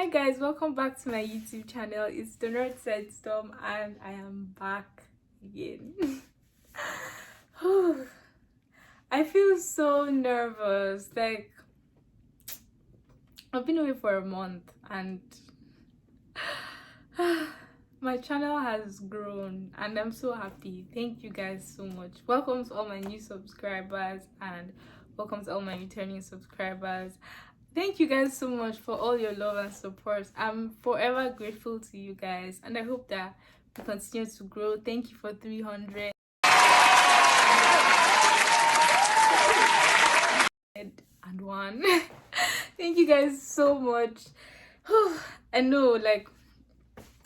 Hi guys, welcome back to my YouTube channel. It's the Nerd Said Storm and I am back again. I feel so nervous. Like, I've been away for a month and my channel has grown and I'm so happy. Thank you guys so much. Welcome to all my new subscribers and welcome to all my returning subscribers. Thank you guys so much for all your love and support. I'm forever grateful to you guys and I hope that we continue to grow. Thank you for 300 and one. Thank you guys so much. I know, like,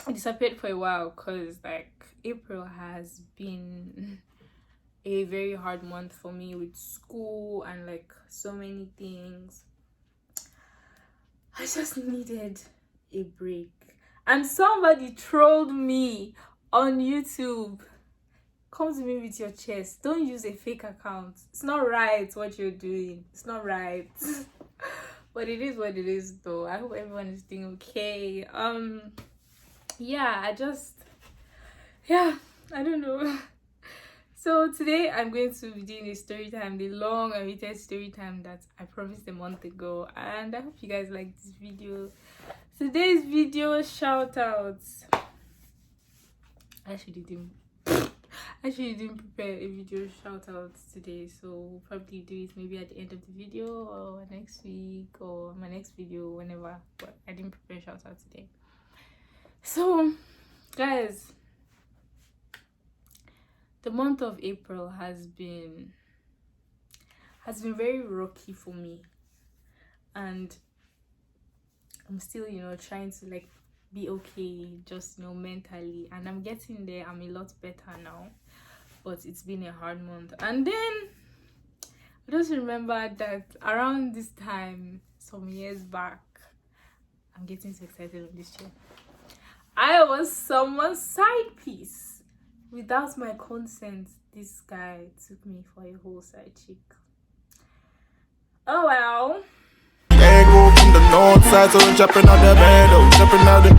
I disappeared for a while because like April has been a very hard month for me with school and like so many things. I just needed a break. And somebody trolled me on YouTube. Come to me with your chest. Don't use a fake account. It's not right what you're doing. It's not right. But it is what it is though. I hope everyone is doing okay. I don't know. So today I'm going to be doing a story time, the long awaited story time that I promised a month ago, and I hope you guys like this video. Today's video shout outs. I actually didn't prepare a video shout out today, so we'll probably do it maybe at the end of the video or next week or my next video, whenever, but I didn't prepare shout out today. So guys, the month of April has been very rocky for me, and I'm still, trying to like be okay, just mentally, and I'm getting there. I'm a lot better now, but it's been a hard month. And then I just remember that around this time, some years back, I'm getting so excited on this chair, I was someone's side piece. Without my consent, this guy took me for a whole side chick. Oh well. Go from the north side, so we're chopping out the bando, chopping out the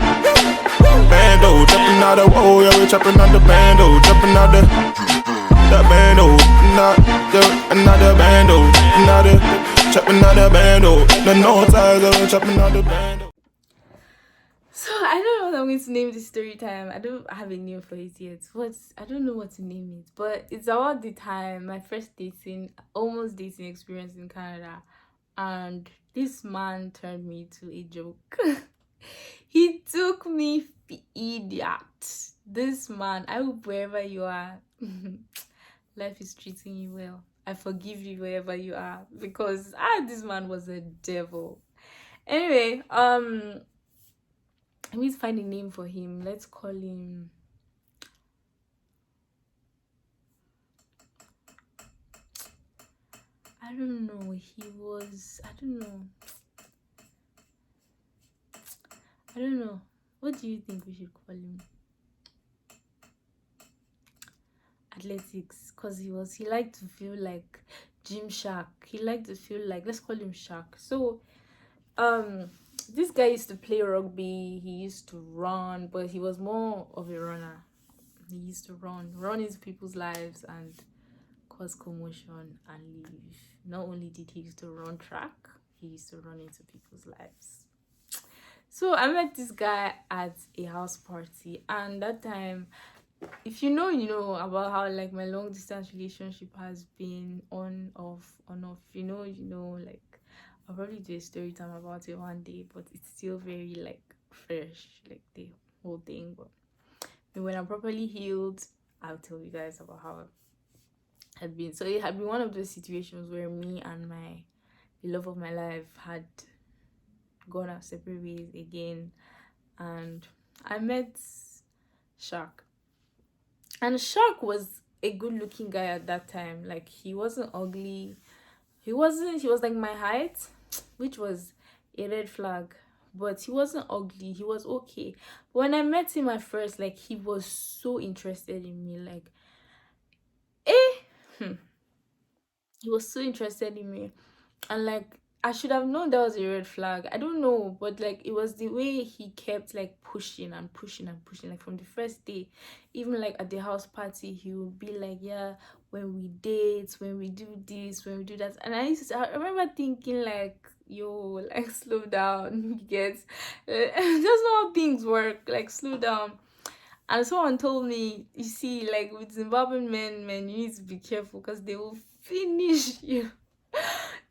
bando, chopping out the whoa, yeah, we're chopping out the bando, chopping out the bando, not another bando, another chopping out the bando, the north side, so we're chopping out the bando. So I don't know what I'm going to name this story time. I don't have a name for it yet. I don't know what to name it, but it's about the time my first almost dating experience in Canada, and this man turned me to a joke. He took me for idiot. This man, I hope wherever you are, life is treating you well. I forgive you wherever you are, because this man was a devil. Anyway, I need to find a name for him. Let's call him I don't know. What do you think we should call him? Athletics, because he liked to feel like Gym Shark. He liked to feel like, let's call him Shark. So this guy used to play rugby. He used to run, but he was more of a runner. He used to run into people's lives and cause commotion and leave. Not only did he used to run track, he used to run into people's lives. So I met this guy at a house party, and that time, if you know about how like my long distance relationship has been on off. Like I'll probably do a story time about it one day, but it's still very like fresh, like the whole thing. But when I'm properly healed, I'll tell you guys about how it had been. So it had been one of those situations where me and the love of my life had gone our separate ways again, and I met Shark. And Shark was a good-looking guy at that time. Like, he wasn't ugly. He was like my height, which was a red flag. But he wasn't ugly. He was okay. But when I met him at first, like, he was so interested in me. Like, he was so interested in me. And like, I should have known that was a red flag. I don't know, but like it was the way he kept like pushing and pushing and pushing. Like from the first day, even like at the house party, he would be like, "Yeah, when we date, when we do this, when we do that." And I remember thinking like, "Yo, like slow down, you get, that's not how things work. Like slow down." And someone told me, you see, like with Zimbabwean men, you need to be careful because they will finish you.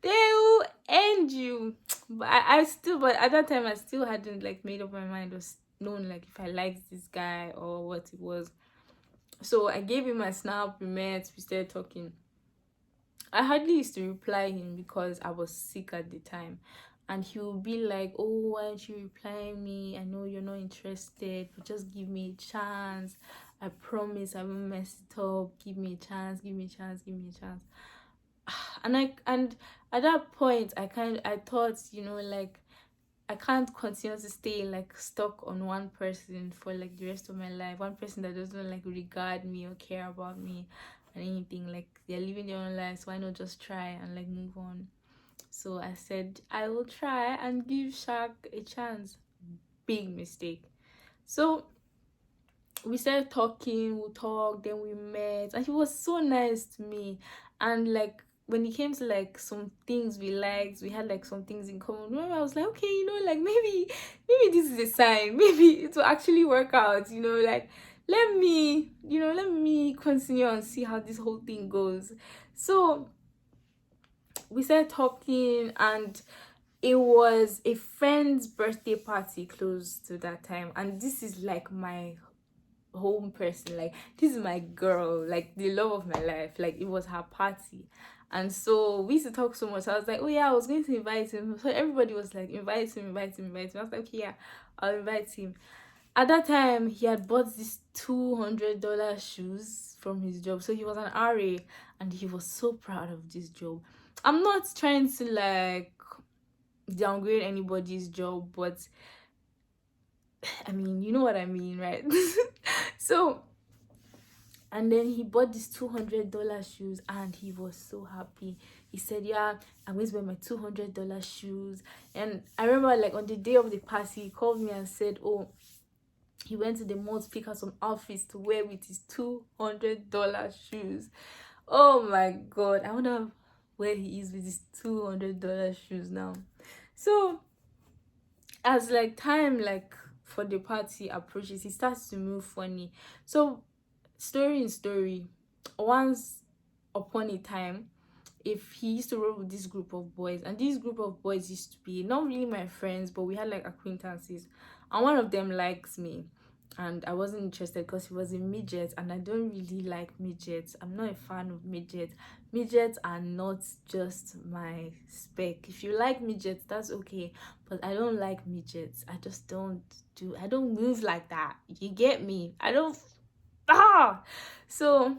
They will end you. But I still, but at that time, I still hadn't like made up my mind or known like if I liked this guy or what it was. So I gave him my snap, we met, we started talking. I hardly used to reply him because I was sick at the time. And he would be like, "Oh, why aren't you replying me? I know you're not interested, but just give me a chance. I promise I won't mess it up. Give me a chance, give me a chance, give me a chance." And at that point I thought, like I can't continue to stay like stuck on one person for like the rest of my life. One person that doesn't like regard me or care about me and anything. Like they're living their own lives. Why not just try and like move on? So I said I will try and give Shaq a chance. Big mistake. So we started talking, we talked, then we met, and he was so nice to me. And like when it came to like some things we liked, we had like some things in common. Remember, I was like, okay, like maybe this is a sign. Maybe it will actually work out. Like let me continue and see how this whole thing goes. So we started talking, and it was a friend's birthday party close to that time, and this is like my home person. Like this is my girl, like the love of my life. Like it was her party. And so we used to talk so much. I was like, oh yeah, I was going to invite him. So everybody was like, invite him, invite him, invite him. I was like, okay, yeah, I'll invite him. At that time, he had bought these $200 shoes from his job. So he was an RA and he was so proud of this job. I'm not trying to like downgrade anybody's job, but I mean, you know what I mean, right? So, and then he bought these $200 shoes and he was so happy. He said, "Yeah, I'm going to wear my $200 shoes." And I remember, like, on the day of the party, he called me and said, oh, he went to the mall to pick out some outfits to wear with his $200 shoes. Oh my god, I wonder where he is with his $200 shoes now. So, as like time like for the party approaches, he starts to move funny. So story in story, once upon a time, if he used to roll with this group of boys, and this group of boys used to be not really my friends, but we had like acquaintances, and one of them likes me, and I wasn't interested because he was a midget, and I don't really like midgets. I'm not a fan of midgets. Midgets are not just my spec. If you like midgets, that's okay, but I don't like midgets. I don't move like that. You get me? I don't. So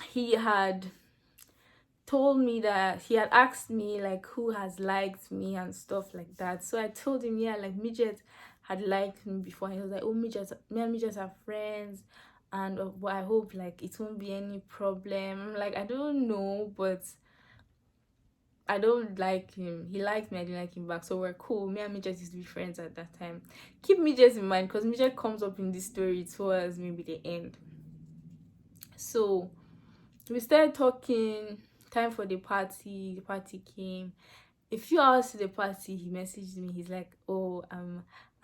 he had told me that he had asked me like who has liked me and stuff like that. So I told him, yeah, like midget had liked me before. And he was like, oh, me and midget are friends, and but I hope like it won't be any problem. I'm like, I don't know, but I don't like him. He liked me, I didn't like him back. So we're cool. Me and midget used to be friends at that time. Keep midget in mind because midget comes up in this story towards maybe the end. So we started talking. Time for the party. The party came. A few hours to the party, he messaged me. He's like, oh,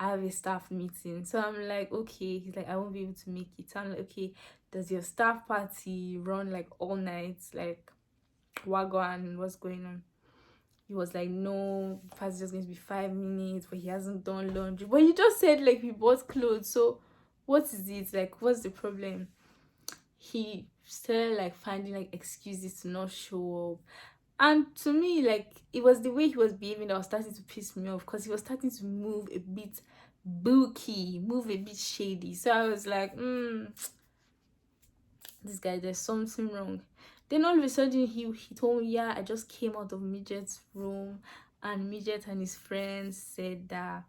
I have a staff meeting. So I'm like, okay. He's like, I won't be able to make it. So I'm like, okay, does your staff party run like all night? Like, wagwan, what's going on? He was like, no, the party's just going to be 5 minutes, but he hasn't done laundry. But he just said like we bought clothes. So what is it? Like, what's the problem? He started like finding like excuses to not show up. And to me, like, it was the way he was behaving that was starting to piss me off, because he was starting to move a bit booky, move a bit shady. So I was like, this guy, there's something wrong. Then all of a sudden he told me, yeah, I just came out of midget's room, and midget and his friends said that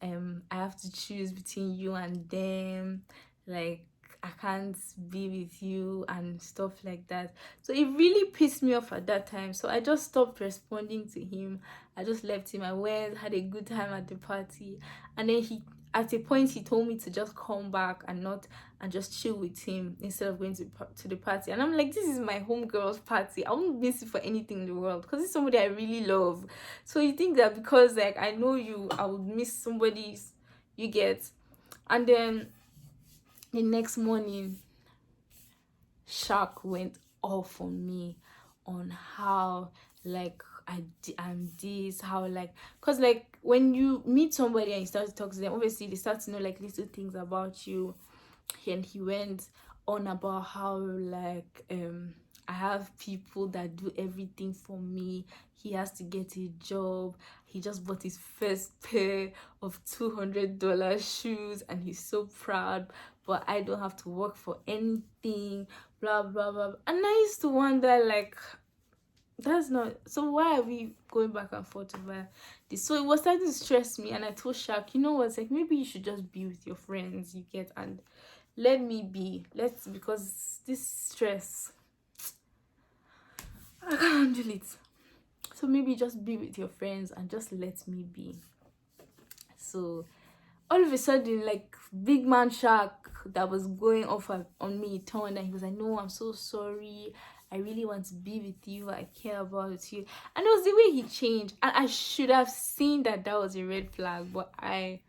I have to choose between you and them. Like, I can't be with you and stuff like that. So it really pissed me off at that time. So I just stopped responding to him. I just left him. I went, had a good time at the party, and then he, at a point, he told me to just come back and not, and just chill with him instead of going to the party. And I'm like, this is my homegirl's party. I won't miss it for anything in the world because it's somebody I really love. So you think that because like I know you, I would miss somebody's, you get. And then the next morning, Shark went off on me on how like I'm this, how like, because like when you meet somebody and you start to talk to them, obviously they start to know like little things about you. And he went on about how like I have people that do everything for me. He has to get a job. He just bought his first pair of $200 shoes and he's so proud, but I don't have to work for anything, blah blah blah. And I used to wonder like, that's not, so why are we going back and forth over this? So it was starting to stress me, and I told Shaq, you know what, like maybe you should just be with your friends, you get, and let me be, because this stress, I can't handle it. So maybe just be with your friends and just let me be. So all of a sudden, like big man Shark that was going off on me turned, and he was like, no, I'm so sorry, I really want to be with you, I care about you. And it was the way he changed, and I should have seen that that was a red flag, but I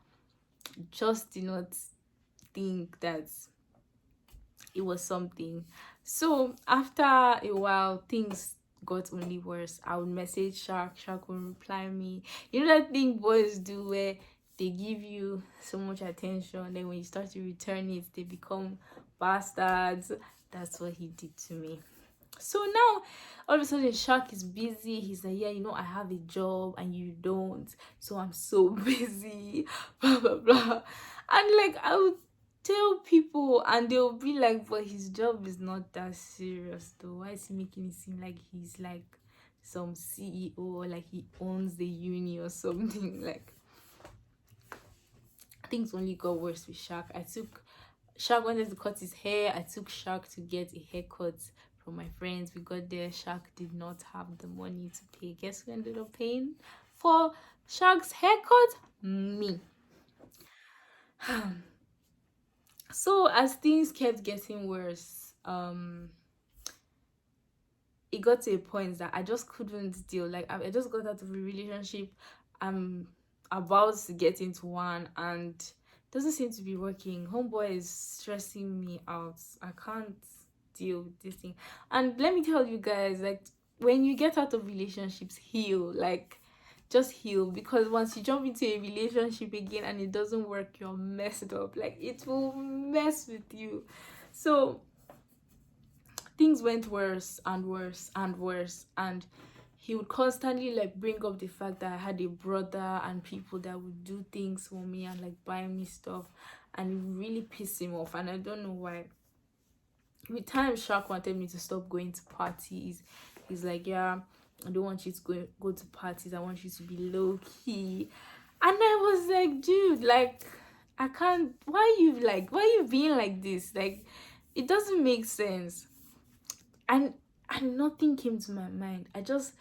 just did not think that it was something. So after a while, things got only worse. I would message Shark would reply me. You know that thing boys do where they give you so much attention, then when you start to return it, they become bastards. That's what he did to me. So now all of a sudden Shark is busy. He's like, yeah, you know, I have a job and you don't, so I'm so busy, blah blah blah. And like I would tell people and they'll be like, but his job is not that serious though. Why is he making it seem like he's like some CEO or like he owns the uni or something? Like things only got worse with Shark wanted to cut his hair. I took Shark to get a haircut from my friends. We got there. Shark did not have the money to pay. Guess who ended up paying for Shark's haircut? Me. So as things kept getting worse, it got to a point that I just couldn't deal. Like I just got out of a relationship. I'm about to get into one and it doesn't seem to be working. Homeboy is stressing me out. I can't deal with this thing. And let me tell you guys, like when you get out of relationships, heal. Like just heal, because once you jump into a relationship again and it doesn't work, you're messed up. Like it will mess with you. So things went worse and worse and worse, and he would constantly like bring up the fact that I had a brother and people that would do things for me and like buy me stuff, and it really pissed him off, and I don't know why. With time, Shark wanted me to stop going to parties. He's like, yeah, I don't want you to go to parties, I want you to be low key. And I was like, dude, like I can't, why you being like this? Like it doesn't make sense. And nothing came to my mind. I just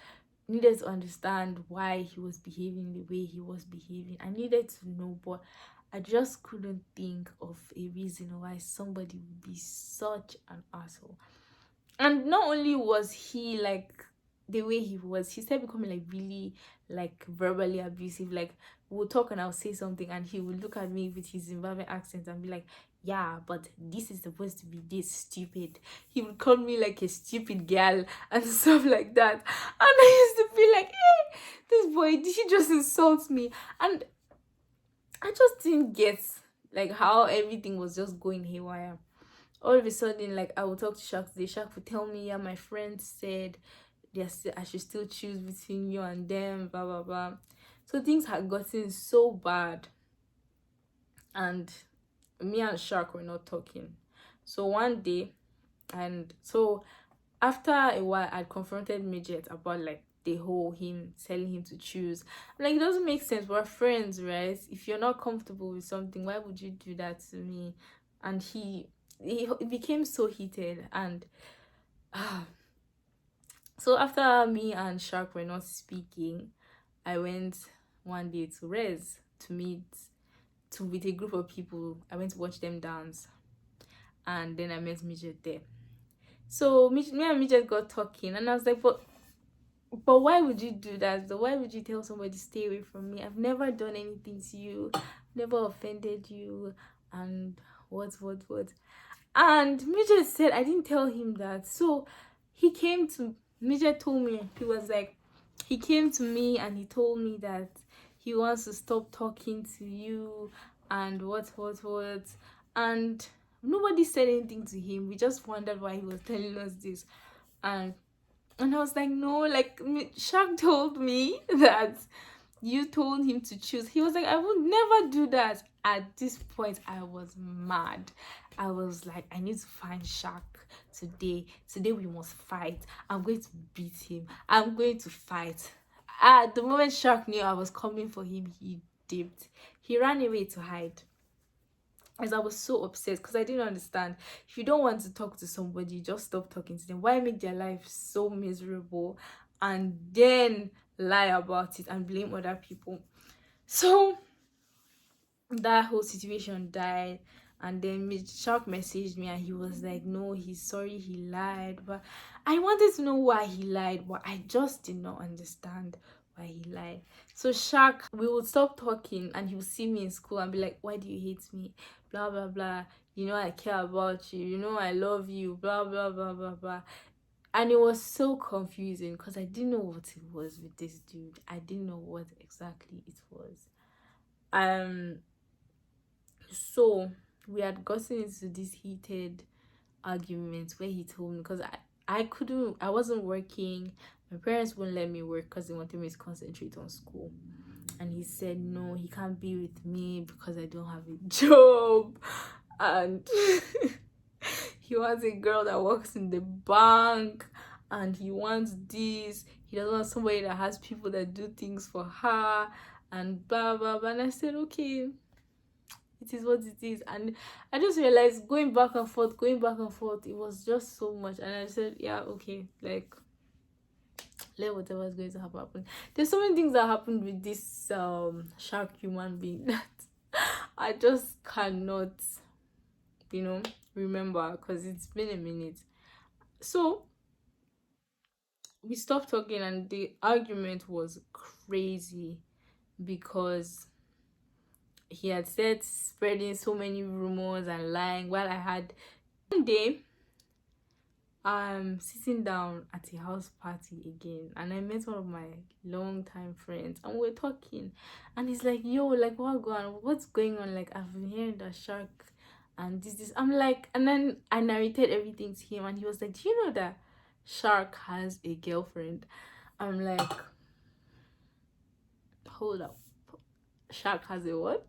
needed to understand why he was behaving the way he was behaving. I needed to know, but I just couldn't think of a reason why somebody would be such an asshole. And not only was he like the way he started becoming like really like verbally abusive. Like we'll talk and I'll say something and he would look at me with his Zimbabwean accent and be like, yeah, but this is supposed to be this stupid. He would call me like a stupid girl and stuff like that. And I used to be like, hey, this boy, did he just insult me? And I just didn't get like how everything was just going haywire. All of a sudden, like I would talk to Shark today. Shark would tell me, yeah, my friend said I should still choose between you and them, blah blah blah. So things had gotten so bad, and me and Shark were not talking. So one day, and so after a while, I confronted Midget about like the whole him telling him to choose. I'm like, it doesn't make sense. We're friends, right? If you're not comfortable with something, why would you do that to me? And he it became so heated. And so after me and Shark were not speaking, I went one day to Res to meet to with a group of people. I went to watch them dance, and then I met Midget there. So me and Midget got talking, and I was like, but why would you do that? So why would you tell somebody to stay away from me? I've never done anything to you, never offended you, and what? And Midget said I didn't tell him that. So he came to Midget told me, he was like, he came to me and he told me that he wants to stop talking to you and what. And nobody said anything to him. We just wondered why he was telling us this. And I was like, no, like Shark told me that you told him to choose. He was like, I would never do that. At this point, I was mad. I was like, I need to find Shark today. Today we must fight. I'm going to beat him. I'm going to fight. At the moment Shark knew I was coming for him, he dipped. He ran away to hide. As I was so upset because I didn't understand. If you don't want to talk to somebody, just stop talking to them. Why make their life so miserable and then lie about it and blame other people? So that whole situation died, and then Shark messaged me and he was like, no, he's sorry, he lied. But I wanted to know why he lied, but I just did not understand why he lied. So Shark, we would stop talking and he would see me in school and be like, why do you hate me? Blah blah blah. You know I care about you. You know I love you. Blah blah blah blah blah. And it was so confusing because I didn't know what it was with this dude. I didn't know what exactly it was. So we had gotten into this heated argument where he told me, because I wasn't working. My parents wouldn't let me work because they wanted me to concentrate on school. And he said no, he can't be with me because I don't have a job. And he wants a girl that works in the bank, and he wants this. He doesn't want somebody that has people that do things for her, and blah blah blah. And I said, okay, it is what it is. And I just realized going back and forth, it was just so much. And I said, yeah, okay, like, let whatever is going to happen. There's so many things that happened with this Shark human being that I just cannot, remember, because it's been a minute. So we stopped talking, and the argument was crazy because he had said spreading so many rumors and lying, while I had one day sitting down at a house party again, and I met one of my longtime friends and we're talking, and he's like, yo, like what's going on? Like, I've been hearing that Shark and this. I'm like, and then I narrated everything to him, and he was like, do you know that Shark has a girlfriend? I'm like, hold up, Shark has a what?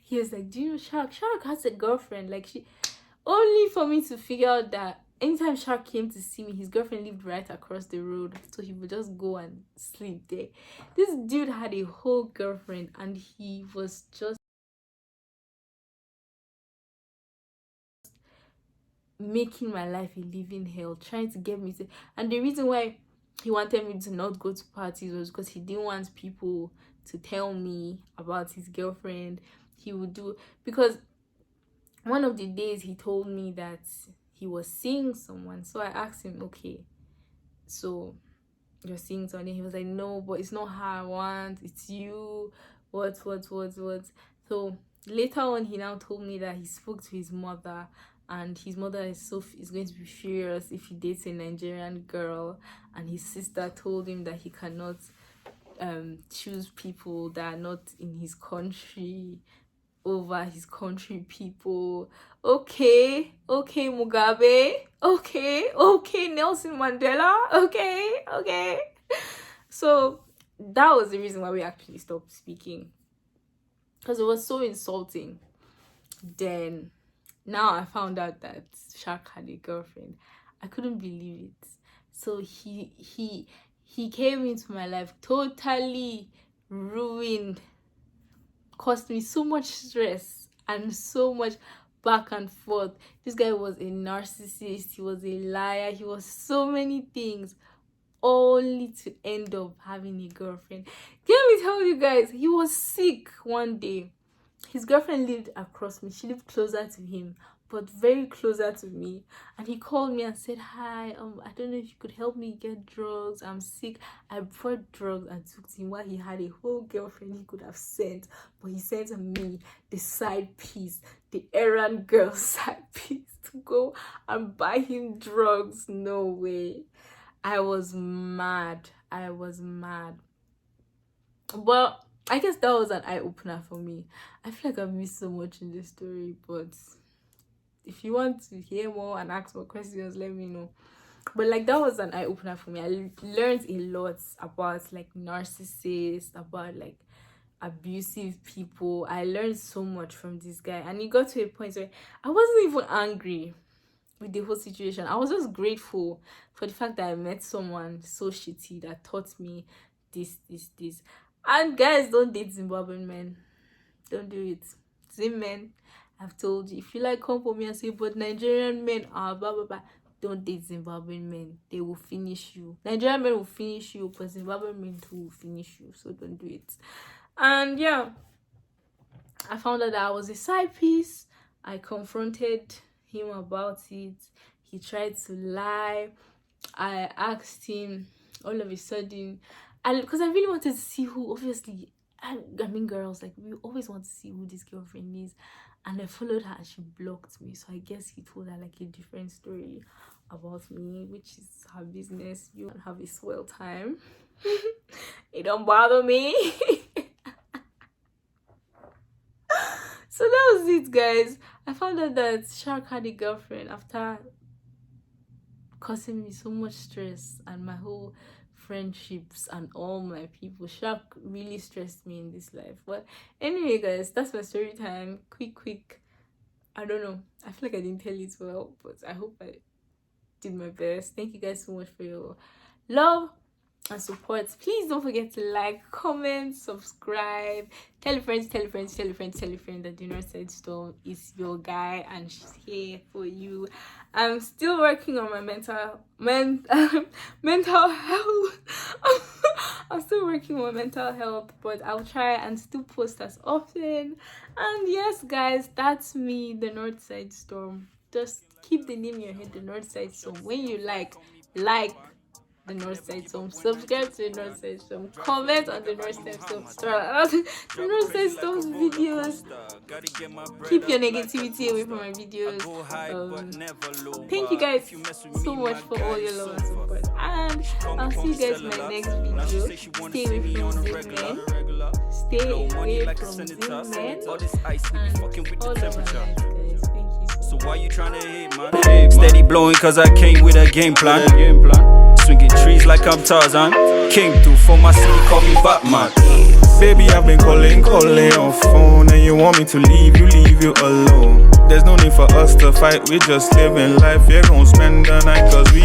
He was like, do you know Shark has a girlfriend? Like, she, only for me to figure out that anytime Shark came to see me, his girlfriend lived right across the road, so he would just go and sleep there. This dude had a whole girlfriend, and he was just making my life a living hell, trying to get me to. And the reason why he wanted me to not go to parties was because he didn't want people to tell me about his girlfriend. He would do, because one of the days he told me that he was seeing someone. So I asked him, okay, so you're seeing someone? And he was like, no, but it's not her I want, it's you. What. So later on, he now told me that he spoke to his mother, and his mother is going to be furious if he dates a Nigerian girl, and his sister told him that he cannot choose people that are not in his country over his country people. Okay, Mugabe. Okay, Nelson Mandela. Okay. So that was the reason why we actually stopped speaking, because it was so insulting. Then now I found out that Shark had a girlfriend. I couldn't believe it. So he came into my life, totally ruined, caused me so much stress and so much back and forth. This guy was a narcissist, he was a liar, he was so many things, only to end up having a girlfriend. Let me tell you guys, he was sick one day. His girlfriend lived across me. She lived closer to him, but very closer to me. And he called me and said, hi, I don't know if you could help me get drugs. I'm sick. I brought drugs and took to him while he had a whole girlfriend he could have sent. But he sent me the side piece, the errand girl side piece, to go and buy him drugs. No way. I was mad. But I guess that was an eye-opener for me. I feel like I've missed so much in this story, but if you want to hear more and ask more questions, let me know. But like, that was an eye-opener for me. I learned a lot about like narcissists, about like abusive people. I learned so much from this guy, and it got to a point where I wasn't even angry with the whole situation. I was just grateful for the fact that I met someone so shitty that taught me this. And guys, don't date Zimbabwean men. Don't do it. Zim men, I've told you, if you like, come for me and say, but Nigerian men are blah blah blah. Don't date Zimbabwean men. They will finish you. Nigerian men will finish you, but Zimbabwean men too will finish you. So don't do it. And yeah, I found out that I was a side piece. I confronted him about it. He tried to lie. I asked him all of a sudden, and because I really wanted to see who, obviously, I mean, girls, like, we always want to see who this girlfriend is. And I followed her and she blocked me. So I guess he told her like a different story about me, which is her business. You can have a swell time. It don't bother me. So that was it, guys. I found out that Shark had a girlfriend after causing me so much stress and my whole friendships and all my people. Shark really stressed me in this life. But anyway, guys, that's my story time. Quick. I don't know. I feel like I didn't tell it well, but I hope I did my best. Thank you guys so much for your love and support. Please don't forget to like, comment, subscribe, tell your friends that the Northside Storm is your guy and she's here for you. I'm still working on my mental health. I'm still working on my mental health, but I'll try and still post as often. And yes, guys, that's me, the Northside Storm. Just keep the name in your head, the Northside Storm. When you like the Northside Storm, subscribe to the Northside Storm, comment on the Northside Storm, the Northside Storm's videos. Keep your negativity away from my videos. Thank you guys so much for all your love and support, and I'll see you guys in my next video. Stay away from Zim men. Stay away from Zim men. And all of my life, guys. Thank you so much. Why you trying to hate, man? Steady blowing cause I came with a game plan. Swinging trees like I'm Tarzan. Came through for my city, call me Batman. Baby, I've been calling on phone, and you want me to leave you alone. There's no need for us to fight, we just living life. You're gonna spend the night cause we